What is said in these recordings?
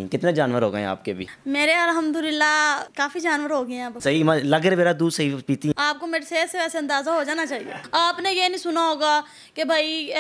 कितने जानवर हो गए हैं आपके भी? मेरे अल्हम्दुलिल्लाह काफ़ी जानवर हो गए हैं अब। सही लग रहा, मेरा दूध सही पीती हैं? आपको मेरे सेहत से वैसे अंदाज़ा हो जाना चाहिए। आपने ये नहीं सुना होगा कि भाई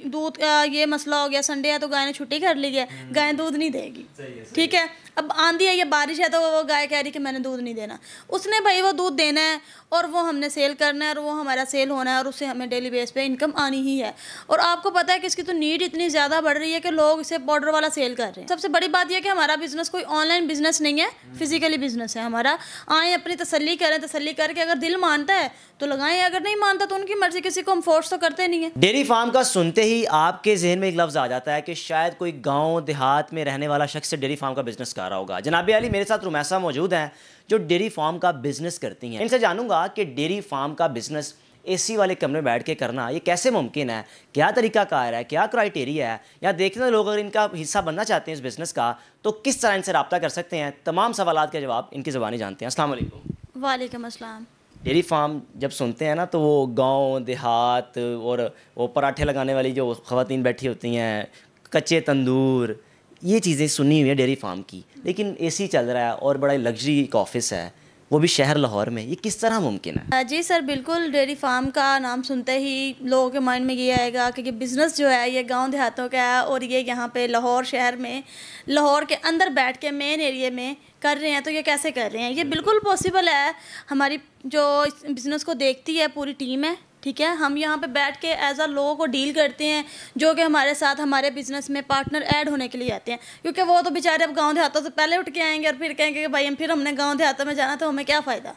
दूध ये मसला हो गया, संडे है तो गाय ने छुट्टी कर ली है, गाय दूध नहीं देगी। ठीक है, अब आंधी है या बारिश है तो वो गाय कह रही कि मैंने दूध नहीं देना। उसने भाई वो दूध देना है और वो हमने सेल करना है और वो हमारा सेल होना है और उससे हमें डेली बेस पे इनकम आनी ही है। और आपको पता है कि इसकी तो नीड इतनी ज़्यादा बढ़ रही है कि लोग इसे पाउडर वाला सेल कर रहे हैं। सबसे बड़ी बात यह कि हमारा बिजनेस कोई ऑनलाइन बिजनेस नहीं है, फिजिकली बिजनेस है हमारा। आए अपनी तसल्ली करें, तसल्ली करके अगर दिल मानता है तो लगाएं, अगर नहीं मानता तो उनकी मर्जी, किसी को हम फोर्स तो करते नहीं है। डेयरी फार्म का सुनते ही आपके जहन में एक लफ्ज़ आ जाता है कि शायद कोई गांव देहात में रहने वाला शख्स से डेयरी फार्म का बिजनेस कर रहा होगा। जनाब अली, मेरे साथ रुमैसा मौजूद हैं जो डेयरी फार्म का बिजनेस करती हैं। इनसे जानूंगा कि डेयरी फार्म का बिजनेस एसी वाले कमरे में बैठ के करना ये कैसे मुमकिन है, क्या तरीकाकार है, क्या क्राइटेरिया है, या देखते हैं लोग अगर इनका हिस्सा बनना चाहते हैं इस बिज़नेस का तो किस तरह इनसे रब्ता कर सकते हैं। तमाम सवालात के जवाब इनकी ज़बानी जानते हैं। अस्सलाम वालेकुम। वालेकुम अस्सलाम। डेयरी फार्म जब सुनते हैं ना तो वो गांव देहात और वो पराठे लगाने वाली जो ख़वातीन बैठी होती हैं, कच्चे तंदूर, ये चीज़ें सुनी हुई है डेयरी फार्म की। लेकिन एसी चल रहा है और बड़ा लग्जरी एक ऑफिस है, वो भी शहर लाहौर में, ये किस तरह मुमकिन है? जी सर, बिल्कुल। डेयरी फार्म का नाम सुनते ही लोगों के माइंड में ये आएगा कि ये बिज़नेस जो है ये गांव देहातों का है और ये यहाँ पे लाहौर शहर में, लाहौर के अंदर बैठ के मेन एरिया में कर रहे हैं। तो ये कैसे कर रहे हैं? ये बिल्कुल पॉसिबल है। हमारी जो इस बिज़नेस को देखती है पूरी टीम है, ठीक है। हम यहाँ पे बैठ के एज अ लोगों को डील करते हैं जो कि हमारे साथ हमारे बिज़नेस में पार्टनर ऐड होने के लिए आते हैं, क्योंकि वो तो बेचारे अब गांव देहातों से पहले उठ के आएंगे और फिर कहेंगे कि भाई फिर हमने गांव देहातों में जाना तो हमें क्या फ़ायदा।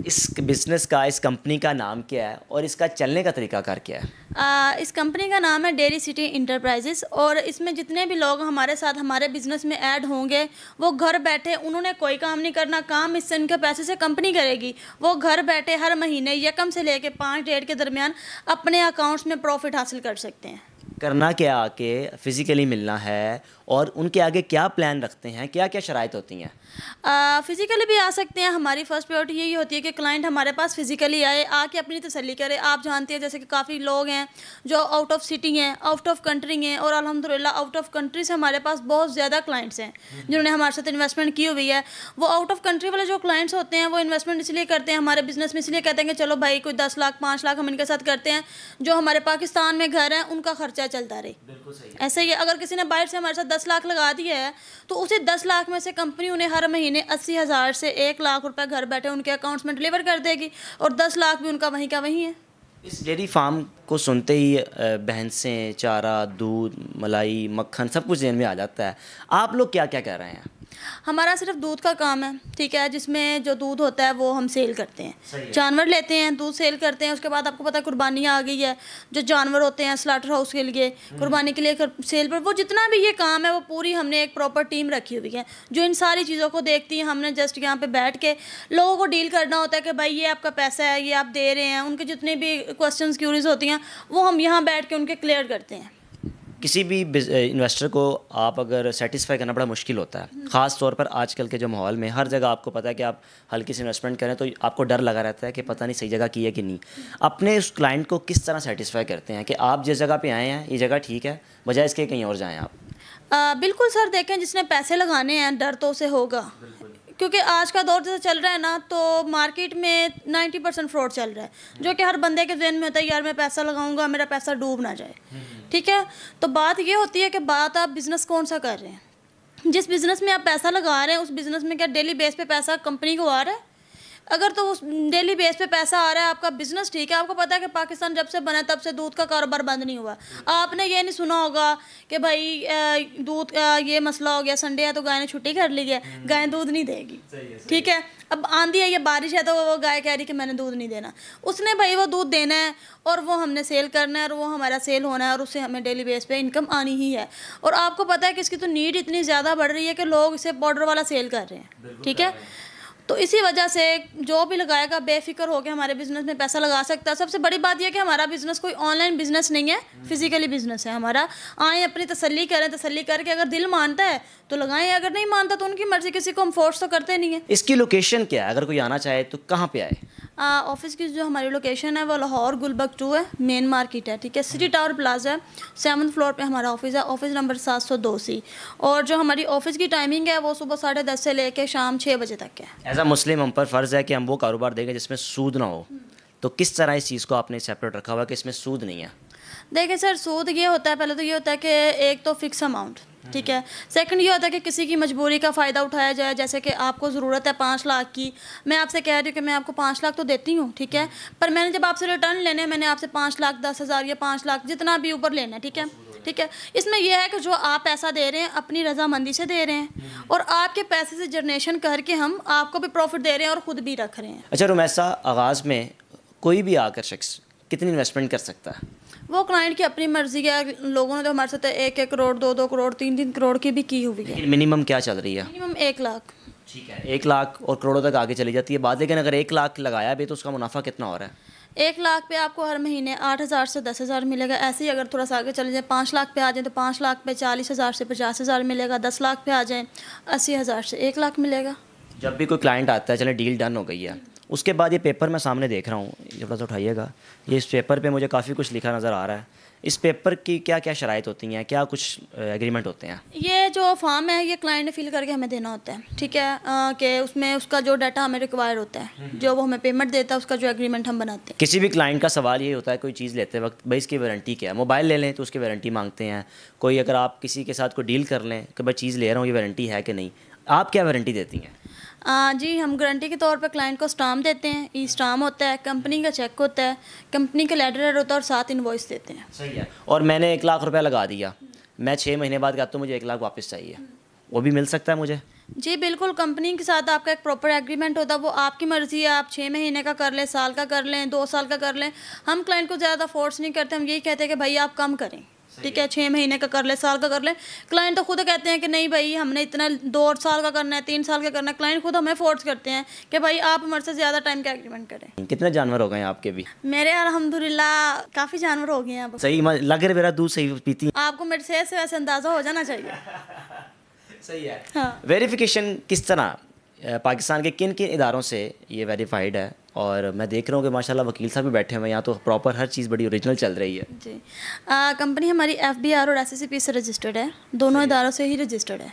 इस बिज़नेस का, इस कंपनी का नाम क्या है और इसका चलने का तरीकाकार क्या है? इस कंपनी का नाम है डेयरी सिटी इंटरप्राइजेस और इसमें जितने भी लोग हमारे साथ हमारे बिज़नेस में ऐड होंगे वो घर बैठे, उन्होंने कोई काम नहीं करना, काम इससे इनके पैसे से कंपनी करेगी। वो घर बैठे हर महीने यकम से लेके 5 डेट के दरमियान अपने अकाउंट्स में प्रॉफिट हासिल कर सकते हैं। करना क्या, आके फिज़िकली मिलना है और उनके आगे क्या प्लान रखते हैं, क्या क्या शराइत होती हैं? फ़िज़िकली भी आ सकते हैं। हमारी फ़र्स्ट प्रायोरिटी यही होती है कि क्लाइंट हमारे पास फ़िज़िकली आए, आके अपनी तसल्ली करे। आप जानते हैं जैसे कि काफ़ी लोग हैं जो आउट ऑफ सिटी हैं, आउट ऑफ कंट्री हैं, और अल्हम्दुलिल्लाह आउट ऑफ कंट्री से हमारे पास बहुत ज़्यादा क्लाइंट्स हैं जिन्होंने हमारे साथ इन्वेस्टमेंट की हुई है। वो आउट ऑफ कंट्री वाले जो क्लाइंट्स होते हैं वो इन्वेस्टमेंट इसलिए करते हैं हमारे बिज़नेस में, इसलिए कहते हैं कि चलो भाई कोई 10 लाख 5 लाख हम इनके साथ करते हैं, जो हमारे पाकिस्तान में घर हैं उनका खर्चा चलता रहे। ऐसे ही अगर किसी ने बाहर से हमारे साथ 10 लाख लगा दिया है तो उसे 10 लाख में से कंपनी उन्हें हर महीने 80,000 से 1 लाख रुपए घर बैठे उनके अकाउंट्स में डिलीवर कर देगी और 10 लाख भी उनका वहीं का वहीं है। इस डेयरी फार्म को सुनते ही भैंसें, चारा, दूध, मलाई, मक्खन सब कुछ जहन में आ जाता है। आप लोग क्या क्या कर रहे हैं? हमारा सिर्फ दूध का काम है, ठीक है, जिसमें जो दूध होता है वो हम सेल करते हैं। जानवर लेते हैं, दूध सेल करते हैं। उसके बाद आपको पता है कुर्बानियाँ आ गई है, जो जानवर होते हैं स्लाटर हाउस के लिए कुर्बानी के लिए सेल पर, वो जितना भी ये काम है वो पूरी हमने एक प्रॉपर टीम रखी हुई है जो इन सारी चीज़ों को देखती है। हमने जस्ट यहाँ पे बैठ के लोगों को डील करना होता है कि भाई ये आपका पैसा है, ये आप दे रहे हैं। उनके जितने भी क्वेश्चन क्यूरीज होती हैं वो हम यहाँ बैठ के उनके क्लियर करते हैं। किसी भी इन्वेस्टर को आप अगर सेटिस्फाई करना बड़ा मुश्किल होता है, ख़ास तौर पर आजकल के जो माहौल में हर जगह आपको पता है कि आप हल्की सी इन्वेस्टमेंट करें तो आपको डर लगा रहता है कि पता नहीं सही जगह की है कि नहीं। अपने उस क्लाइंट को किस तरह सेटिस्फाई करते हैं कि आप जिस जगह पे आए हैं ये जगह ठीक है, बजाय इसके कहीं और जाएं आप? बिल्कुल सर, देखें जिसने पैसे लगाने हैं डर तो उसे होगा, क्योंकि आज का दौर जैसे चल रहा है ना तो मार्केट में 90% फ्रॉड चल रहा है, जो कि हर बंदे के जहन में होता है यार मैं पैसा लगाऊंगा मेरा पैसा डूब ना जाए। ठीक है, तो बात ये होती है कि बात आप बिज़नेस कौन सा कर रहे हैं। जिस बिज़नेस में आप पैसा लगा रहे हैं उस बिज़नेस में क्या डेली बेस पे पैसा कंपनी को आ रहा है? अगर तो उस डेली बेस पे पैसा आ रहा है, आपका बिज़नेस ठीक है। आपको पता है कि पाकिस्तान जब से बना तब से दूध का कारोबार बंद नहीं हुआ। आपने ये नहीं सुना होगा कि भाई दूध ये मसला हो गया, संडे है तो गाय ने छुट्टी कर ली है, गाय दूध नहीं देगी। ठीक है, अब आंधी है या बारिश है तो वो गाय कह रही कि मैंने दूध नहीं देना। उसने भाई वो दूध देना है और वो हमने सेल करना है और वो हमारा सेल होना है और उससे हमें डेली बेस पे इनकम आनी ही है। और आपको पता है कि इसकी तो नीड इतनी ज़्यादा बढ़ रही है कि लोग इसे पाउडर वाला सेल कर रहे हैं। ठीक है, तो इसी वजह से जो भी लगाएगा बेफिक्र होकर हमारे बिज़नेस में पैसा लगा सकता है। सबसे बड़ी बात यह कि हमारा बिज़नेस कोई ऑनलाइन बिज़नेस नहीं है, फिजिकली बिज़नेस है हमारा। आएँ अपनी तसल्ली करें, तसल्ली करके अगर दिल मानता है तो लगाएं, अगर नहीं मानता तो उनकी मर्ज़ी, किसी को हम फोर्स तो करते नहीं है। इसकी लोकेशन क्या है, अगर कोई आना चाहे तो कहाँ पे आए? ऑफिस की जो हमारी लोकेशन है वो लाहौर गुलबर्ग 2 है, मेन मार्केट है, ठीक है। सिटी टावर प्लाजा है, 7th फ्लोर पे हमारा ऑफिस है, ऑफिस नंबर 702C। और जो हमारी ऑफिस की टाइमिंग है वो सुबह 10:30 से लेकर शाम 6 बजे तक है। एज अ मुस्लिम हम पर फ़र्ज़ है कि हम वो कारोबार देंगे जिसमें सूद ना हो, तो किस तरह इस चीज़ को आपने सेपरेट रखा हुआ है कि इसमें सूद नहीं है? देखिए सर, सूद ये होता है, पहले तो ये होता है कि एक तो फिक्स अमाउंट, ठीक है। सेकंड ये होता है कि किसी की मजबूरी का फ़ायदा उठाया जाए, जैसे कि आपको ज़रूरत है 5 लाख की, मैं आपसे कह रही हूँ कि मैं आपको 5 लाख तो देती हूँ, ठीक है, पर मैंने जब आपसे रिटर्न लेने, मैंने आपसे 5 लाख 10,000 या 5 लाख जितना भी ऊपर लेना है, ठीक है, ठीक है। इसमें यह है कि जो आप पैसा दे रहे हैं अपनी रजामंदी से दे रहे हैं, और आपके पैसे से जनरेशन करके हम आपको भी प्रॉफिट दे रहे हैं और ख़ुद भी रख रहे हैं। अच्छा रुमैसा, आगाज़ में कोई भी आकर शख्स कितनी इन्वेस्टमेंट कर सकता है? वो क्लाइंट की अपनी मर्जी है। लोगों ने तो हमारे साथ 1-1 करोड़, 2-2 करोड़, 3-3 करोड़ की भी की हुई है। मिनिमम क्या चल रही है? मिनिमम 1 लाख। ठीक है, 1 लाख और करोड़ों तक आगे चली जाती है बात, लेकिन अगर 1 लाख लगाया भी तो उसका मुनाफा कितना हो रहा है? 1 लाख पे आपको हर महीने 8,000 से 10,000 मिलेगा। ऐसे ही अगर थोड़ा सा आगे चले जाए, 5 लाख पे आ जाए तो 5 लाख पे 40,000 से 50,000 मिलेगा। 10 लाख पे आ जाए 80,000 से 1 लाख मिलेगा। जब भी कोई क्लाइंट आता है, चले डील डन हो गई है, उसके बाद ये पेपर मैं सामने देख रहा हूँ, ये थोड़ा सा उठाइएगा, ये इस पेपर पे मुझे काफ़ी कुछ लिखा नज़र आ रहा है। इस पेपर की क्या क्या शराइत होती हैं, क्या कुछ एग्रीमेंट होते हैं? ये जो फॉर्म है ये क्लाइंट ने फिल करके हमें देना होता है, ठीक है, कि उसमें उसका जो डाटा हमें रिक्वायर होता है, जो वो हमें पेमेंट देता है, उसका जो एग्रीमेंट हम बनाते हैं। किसी भी क्लाइंट का सवाल ये होता है, कोई चीज़ लेते वक्त, भाई इसकी वारंटी क्या है? मोबाइल ले लें तो उसकी वारंटी मांगते हैं। कोई अगर आप किसी के साथ कोई डील कर लें कि भाई चीज़ ले रहा हूँ, ये वारंटी है कि नहीं, आप क्या वारंटी देती हैं? जी, हम गारंटी के तौर पे क्लाइंट को स्टाम्प देते हैं, ई स्टाम्प होता है, कंपनी का चेक होता है, कंपनी का लेटर होता है और साथ इनवॉइस देते हैं। सही है। और मैंने 1 लाख रुपया लगा दिया, मैं 6 महीने बाद कहता हूँ मुझे 1 लाख वापस चाहिए, वो भी मिल सकता है मुझे? जी बिल्कुल, कंपनी के साथ आपका एक प्रॉपर एग्रीमेंट होता है, वो आपकी मर्ज़ी है, आप 6 महीने का कर लें, साल का कर लें, 2 साल का कर लें। हम क्लाइंट को ज़्यादा फोर्स नहीं करते, हम यही कहते हैं कि भाई आप कम करें, ठीक है, 6 महीने का कर ले, साल का कर ले। क्लाइंट तो खुद कहते हैं कि नहीं भाई हमने इतना 2 साल का करना है, 3 साल का करना है। क्लाइंट खुद हमें फोर्स करते हैं कि भाई आप हमारे से ज़्यादा टाइम का एग्रीमेंट करें। कितने जानवर हो गए हैं आपके भी? मेरे अल्हम्दुलिल्लाह काफ़ी जानवर हो गए हैं अब। सही लग रहा, मेरा दूध सही पीती हैं। आपको मेरे सेहत से वैसे अंदाज़ा हो जाना चाहिए। सही है। हाँ। वेरिफिकेशन किस तरह, पाकिस्तान के किन किन इदारों से ये वेरीफाइड है? और मैं देख रहा हूँ कि माशाल्लाह वकील साहब भी बैठे हुए हैं यहाँ, तो प्रॉपर हर चीज़ बड़ी ओरिजिनल चल रही है। जी, कंपनी हमारी FBR और SCCP से रजिस्टर्ड है, दोनों इदारों से ही रजिस्टर्ड है।